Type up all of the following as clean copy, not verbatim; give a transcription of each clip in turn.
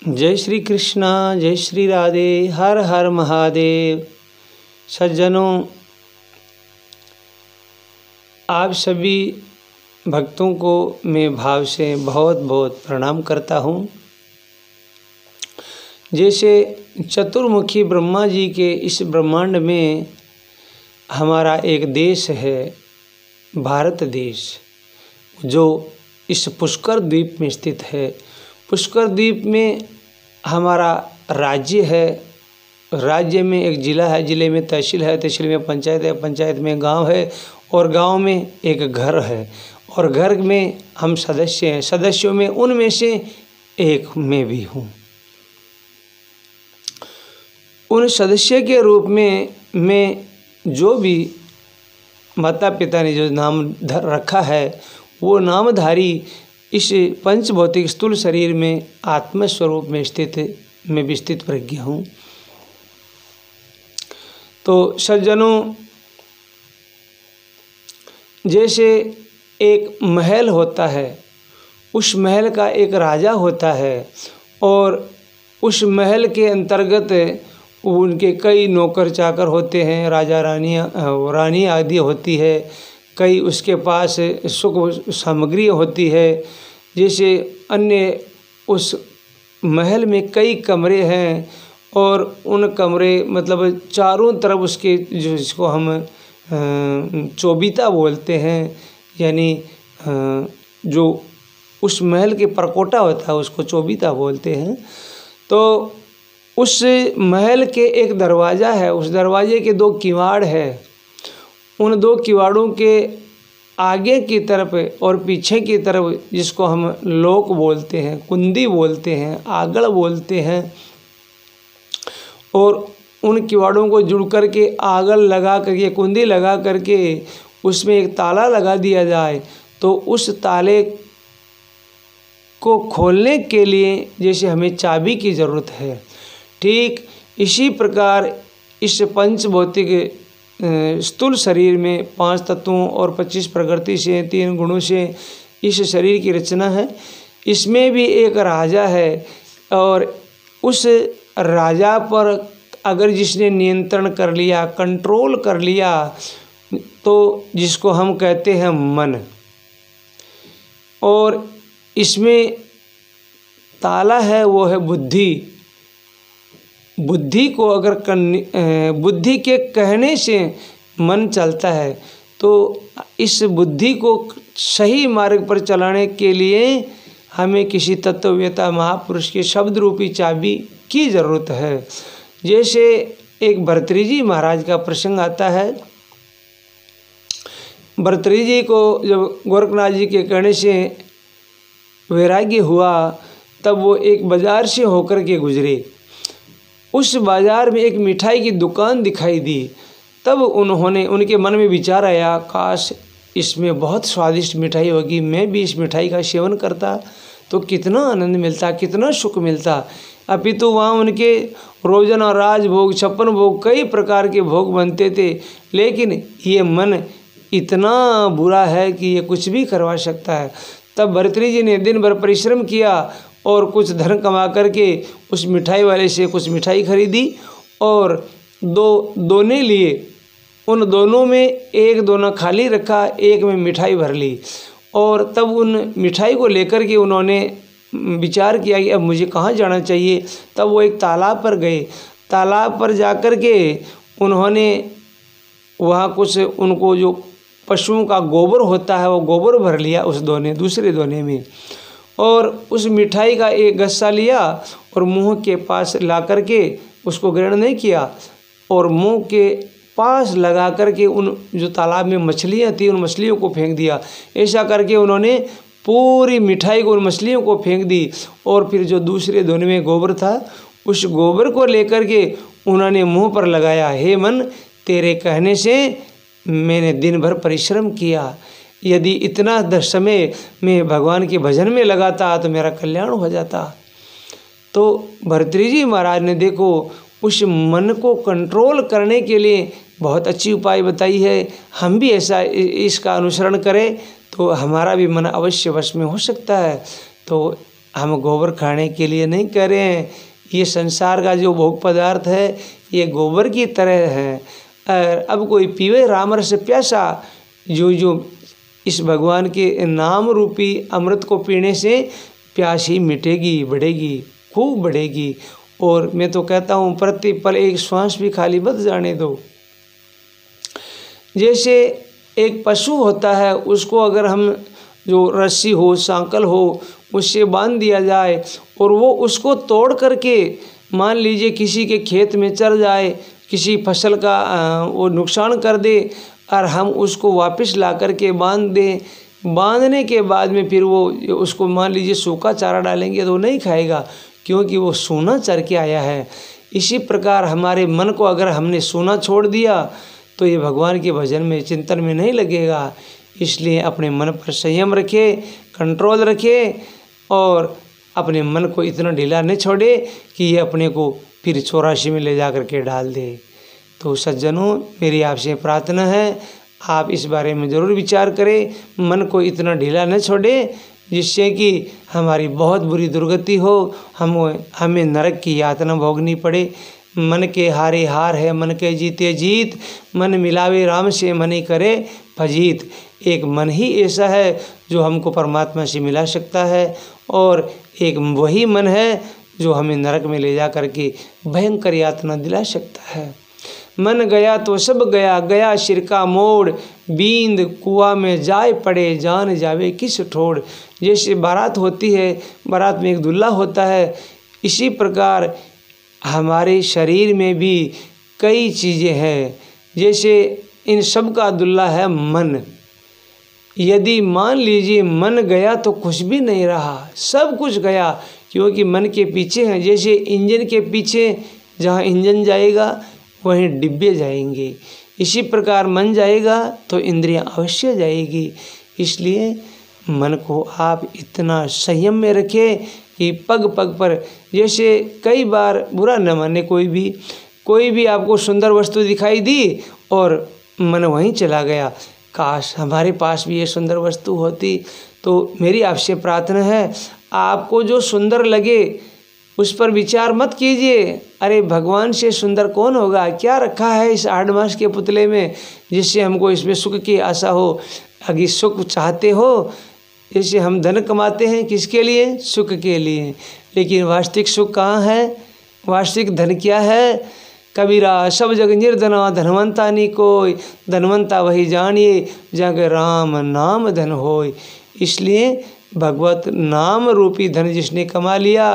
जय श्री कृष्णा, जय श्री राधे, हर हर महादेव। सज्जनों, आप सभी भक्तों को मैं भाव से बहुत बहुत प्रणाम करता हूँ। जैसे चतुर्मुखी ब्रह्मा जी के इस ब्रह्मांड में हमारा एक देश है, भारत देश, जो इस पुष्कर द्वीप में स्थित है। पुष्कर द्वीप में हमारा राज्य है। राज्य में एक ज़िला है, ज़िले में तहसील है, तहसील में पंचायत है, पंचायत में गांव है और गांव में एक घर है और घर में हम सदस्य हैं। सदस्यों में उनमें से एक मैं भी हूँ। उन सदस्य के रूप में मैं जो भी माता पिता ने जो नाम रखा है, वो नामधारी इस पंचभौतिक स्थूल शरीर में आत्म स्वरूप में स्थित मैं विस्तृत प्रज्ञ हूँ। तो सज्जनों, जैसे एक महल होता है, उस महल का एक राजा होता है और उस महल के अंतर्गत उनके कई नौकर चाकर होते हैं, राजा रानी आदि होती है, कई उसके पास सुख सामग्री होती है। जैसे अन्य उस महल में कई कमरे हैं और उन कमरे मतलब चारों तरफ उसके जिसको हम चौबीता बोलते हैं, यानी जो उस महल के परकोटा होता है उसको चौबीता बोलते हैं। तो उस महल के एक दरवाज़ा है, उस दरवाजे के दो किवाड़ है। उन दो किवाड़ों के आगे की तरफ और पीछे की तरफ जिसको हम लोक बोलते हैं, कुंडी बोलते हैं, आगड़ बोलते हैं, और उन किवाड़ों को जुड़ करके आगड़ लगा करके, कुंडी लगा करके उसमें एक ताला लगा दिया जाए तो उस ताले को खोलने के लिए जैसे हमें चाबी की ज़रूरत है, ठीक इसी प्रकार इस पंचभौतिक स्थूल शरीर में 5 तत्वों और 25 प्रकृति से 3 गुणों से इस शरीर की रचना है। इसमें भी एक राजा है और उस राजा पर अगर जिसने नियंत्रण कर लिया, कंट्रोल कर लिया, तो जिसको हम कहते हैं मन, और इसमें ताला है वो है बुद्धि। बुद्धि को अगर बुद्धि के कहने से मन चलता है, तो इस बुद्धि को सही मार्ग पर चलाने के लिए हमें किसी तत्ववेता महापुरुष के शब्द रूपी चाबी की ज़रूरत है। जैसे एक भर्तृहरि महाराज का प्रसंग आता है। भर्तृहरि जी को जब गोरखनाथ जी के कहने से वैराग्य हुआ, तब वो एक बाज़ार से होकर के गुजरे। उस बाज़ार में एक मिठाई की दुकान दिखाई दी। तब उनके मन में विचार आया, काश इसमें बहुत स्वादिष्ट मिठाई होगी, मैं भी इस मिठाई का सेवन करता तो कितना आनंद मिलता, कितना सुख मिलता। अपितु वहाँ उनके रोज़ाना राजभोग, 56 भोग, कई प्रकार के भोग बनते थे, लेकिन ये मन इतना बुरा है कि ये कुछ भी करवा सकता है। तब भर्तृहरि जी ने दिन भर परिश्रम किया और कुछ धन कमा करके उस मिठाई वाले से कुछ मिठाई खरीदी और दोने लिए। उन दोनों में एक दोना खाली रखा, एक में मिठाई भर ली, और तब उन मिठाई को लेकर के उन्होंने विचार किया कि अब मुझे कहाँ जाना चाहिए। तब वो एक तालाब पर गए। तालाब पर जाकर के उन्होंने वहाँ कुछ उनको जो पशुओं का गोबर होता है वो गोबर भर लिया उस दोने, दूसरे दोने में, और उस मिठाई का एक गस्सा लिया और मुंह के पास ला करके उसको ग्रहण नहीं किया और मुंह के पास लगा करके उन जो तालाब में मछलियां थी उन मछलियों को फेंक दिया। ऐसा करके उन्होंने पूरी मिठाई को उन मछलियों को फेंक दी और फिर जो दूसरे दोने में गोबर था उस गोबर को लेकर के उन्होंने मुंह पर लगाया। हे मन, तेरे कहने से मैंने दिन भर परिश्रम किया, यदि इतना समय मैं भगवान के भजन में लगाता तो मेरा कल्याण हो जाता। तो भर्तृहरि जी महाराज ने देखो उस मन को कंट्रोल करने के लिए बहुत अच्छी उपाय बताई है। हम भी ऐसा इसका अनुसरण करें तो हमारा भी मन अवश्य वश में हो सकता है। तो हम गोबर खाने के लिए नहीं कर रहे हैं। ये संसार का जो भोग पदार्थ है ये गोबर की तरह है। और अब कोई पीवे रामरस प्यासा, जो इस भगवान के नाम रूपी अमृत को पीने से प्यास ही मिटेगी, बढ़ेगी, खूब बढ़ेगी। और मैं तो कहता हूँ प्रति पल एक श्वास भी खाली मत जाने दो। जैसे एक पशु होता है, उसको अगर हम जो रस्सी हो, सांकल हो, उससे बांध दिया जाए और वो उसको तोड़ करके मान लीजिए किसी के खेत में चर जाए, किसी फसल का वो नुकसान कर दे और हम उसको वापस ला करके बांध दें, बांधने के बाद में फिर वो उसको मान लीजिए सूखा चारा डालेंगे तो वो नहीं खाएगा, क्योंकि वो सूना चर के आया है। इसी प्रकार हमारे मन को अगर हमने सूना छोड़ दिया तो ये भगवान के भजन में, चिंतन में नहीं लगेगा। इसलिए अपने मन पर संयम रखे, कंट्रोल रखे और अपने मन को इतना ढीला नहीं छोड़े कि ये अपने को फिर 84 में ले जा कर के डाल दे। तो सज्जनों, मेरी आपसे प्रार्थना है आप इस बारे में ज़रूर विचार करें, मन को इतना ढीला न छोड़े जिससे कि हमारी बहुत बुरी दुर्गति हो, हमें नरक की यातना भोगनी पड़े। मन के हारे हार है, मन के जीते जीत, मन मिलावे राम से मन ही करे फजीत। एक मन ही ऐसा है जो हमको परमात्मा से मिला सकता है और एक वही मन है जो हमें नरक में ले जा करके भयंकर यातना दिला सकता है। मन गया तो सब गया, गया सिर का मोड़, बींद कुआं में जाए पड़े, जान जावे किस ठोड़। जैसे बारात होती है, बारात में एक दूल्हा होता है, इसी प्रकार हमारे शरीर में भी कई चीज़ें हैं। जैसे इन सब का दूल्हा है मन। यदि मान लीजिए मन गया तो कुछ भी नहीं रहा, सब कुछ गया, क्योंकि मन के पीछे हैं। जैसे इंजन के पीछे जहाँ इंजन जाएगा वहीं डिब्बे जाएंगे, इसी प्रकार मन जाएगा तो इंद्रियां अवश्य जाएगी। इसलिए मन को आप इतना संयम में रखें कि पग पग पर, जैसे कई बार बुरा न माने कोई भी आपको सुंदर वस्तु दिखाई दी और मन वहीं चला गया, काश हमारे पास भी ये सुंदर वस्तु होती। तो मेरी आपसे प्रार्थना है, आपको जो सुंदर लगे उस पर विचार मत कीजिए। अरे भगवान से सुंदर कौन होगा, क्या रखा है इस 8 मास के पुतले में जिससे हमको इसमें सुख की आशा हो। अगर सुख चाहते हो, जैसे हम धन कमाते हैं किसके लिए, सुख के लिए, लेकिन वास्तविक सुख कहाँ है, वास्तविक धन क्या है। कबीरा सब जग निर्धना धनवंता नी कोई, धनवंता वही जानिए जग राम नाम धन होय। इसलिए भगवत नाम रूपी धन जिसने कमा लिया,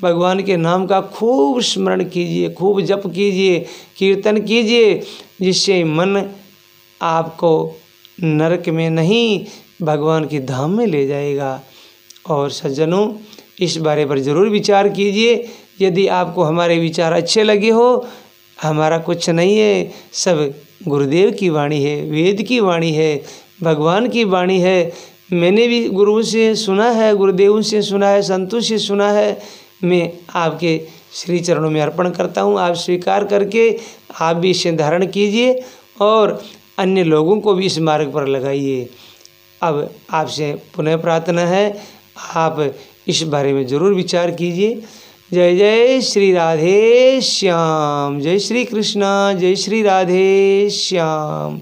भगवान के नाम का खूब स्मरण कीजिए, खूब जप कीजिए, कीर्तन कीजिए, जिससे मन आपको नरक में नहीं भगवान की धाम में ले जाएगा। और सज्जनों, इस बारे पर ज़रूर विचार कीजिए। यदि आपको हमारे विचार अच्छे लगे हो, हमारा कुछ नहीं है, सब गुरुदेव की वाणी है, वेद की वाणी है, भगवान की वाणी है। मैंने भी गुरुओं से सुना है, गुरुदेवों से सुना है, संतों से सुना है। मैं आपके श्री चरणों में अर्पण करता हूँ। आप स्वीकार करके आप भी इसे धारण कीजिए और अन्य लोगों को भी इस मार्ग पर लगाइए। अब आपसे पुनः प्रार्थना है, आप इस बारे में ज़रूर विचार कीजिए। जय जय श्री राधे श्याम, जय श्री कृष्णा, जय श्री राधे श्याम।